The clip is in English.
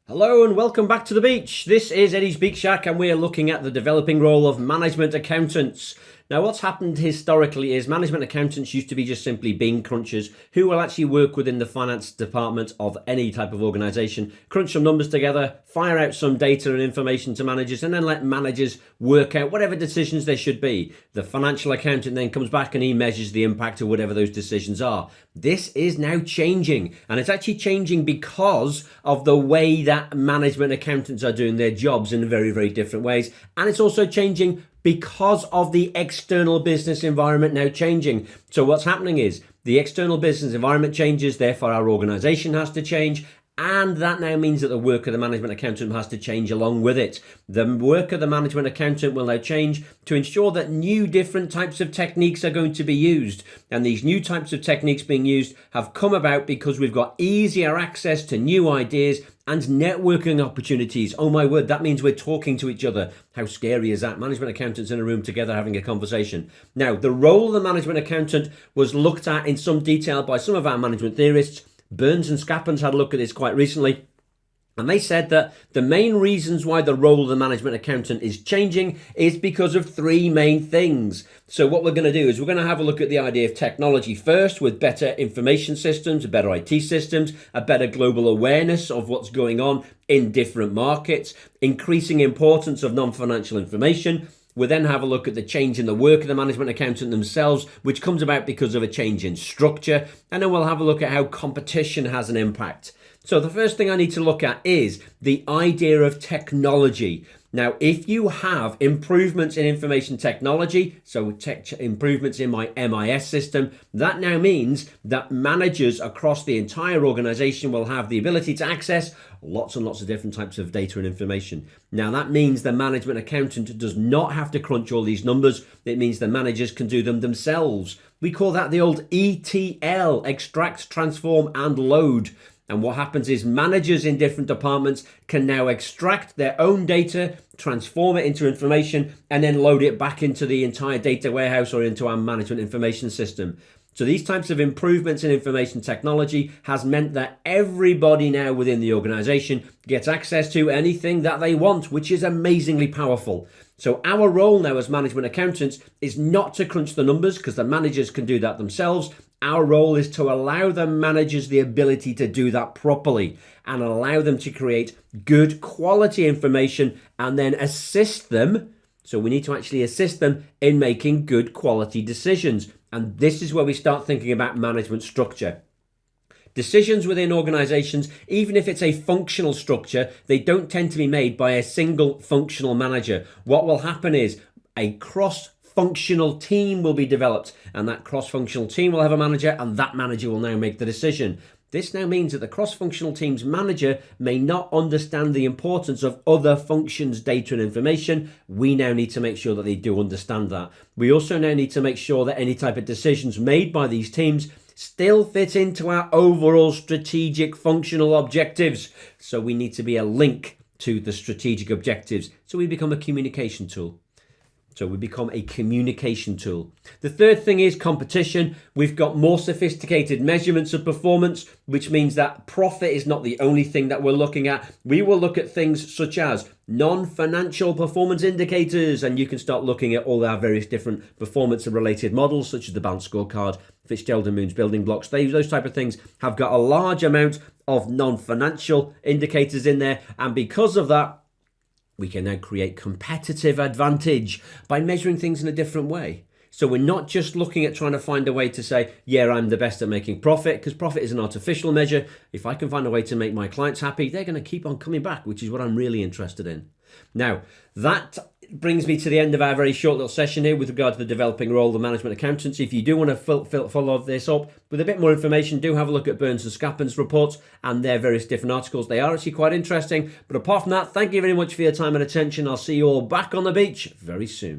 Hello and welcome back to the beach. This is Eddie's Beach Shack and we're looking at the developing role of management accountants. Now what's happened historically is management accountants used to be just simply bean crunchers who will actually work within the finance department of any type of organisation, crunch some numbers together, fire out some data and information to managers and then let managers work out whatever decisions there should be. The financial accountant then comes back and he measures the impact of whatever those decisions are. This is now changing, and it's actually changing because of the way that management accountants are doing their jobs in very, very different ways. And it's also changing because of the external business environment now changing. So what's happening is the external business environment changes, therefore our organization has to change. And that now means that the work of the management accountant has to change along with it. The work of the management accountant will now change to ensure that new different types of techniques are going to be used. And these new types of techniques being used have come about because we've got easier access to new ideas and networking opportunities. Oh my word, that means we're talking to each other. How scary is that? Management accountants in a room together having a conversation. Now, the role of the management accountant was looked at in some detail by some of our management theorists. Burns and Scappens had a look at this quite recently, and they said that the main reasons why the role of the management accountant is changing is because of three main things. So what we're going to do is we're going to have a look at the idea of technology first, with better information systems, better IT systems, a better global awareness of what's going on in different markets, increasing importance of non-financial information. We'll then have a look at the change in the work of the management accountant themselves, which comes about because of a change in structure. And then we'll have a look at how competition has an impact. So the first thing I need to look at is the idea of technology. Now, if you have improvements in information technology, so improvements in my MIS system, that now means that managers across the entire organization will have the ability to access lots and lots of different types of data and information. Now, that means the management accountant does not have to crunch all these numbers. It means the managers can do them themselves. We call that the old ETL, extract, transform, and load. And what happens is managers in different departments can now extract their own data, transform it into information, and then load it back into the entire data warehouse or into our management information system. So these types of improvements in information technology has meant that everybody now within the organization gets access to anything that they want, which is amazingly powerful. So our role now as management accountants is not to crunch the numbers, because the managers can do that themselves. Our role is to allow the managers the ability to do that properly and allow them to create good quality information and then assist them. So we need to actually assist them in making good quality decisions. And this is where we start thinking about management structure. Decisions within organizations, even if it's a functional structure, they don't tend to be made by a single functional manager. What will happen is a cross-functional team will be developed, and that cross-functional team will have a manager, and that manager will now make the decision. This now means that the cross-functional team's manager may not understand the importance of other functions' data and information. We now need to make sure that they do understand that. We also now need to make sure that any type of decisions made by these teams still fit into our overall strategic functional objectives. So we need to be a link to the strategic objectives. So we become a communication tool. The third thing is competition. We've got more sophisticated measurements of performance, which means that profit is not the only thing that we're looking at. We will look at things such as non-financial performance indicators, and you can start looking at all our various different performance related models, such as the balanced scorecard, Fitzgerald and Moon's building blocks. Those type of things have got a large amount of non-financial indicators in there, and because of that, we can now create competitive advantage by measuring things in a different way. So we're not just looking at trying to find a way to say, yeah, I'm the best at making profit, because profit is an artificial measure. If I can find a way to make my clients happy, they're going to keep on coming back, which is what I'm really interested in. Now, that brings me to the end of our very short little session here with regard to the developing role of the management accountants. If you do want to follow this up with a bit more information, do have a look at Burns and Scappens' reports and their various different articles. They are actually quite interesting. But apart from that, thank you very much for your time and attention. I'll see you all back on the beach very soon.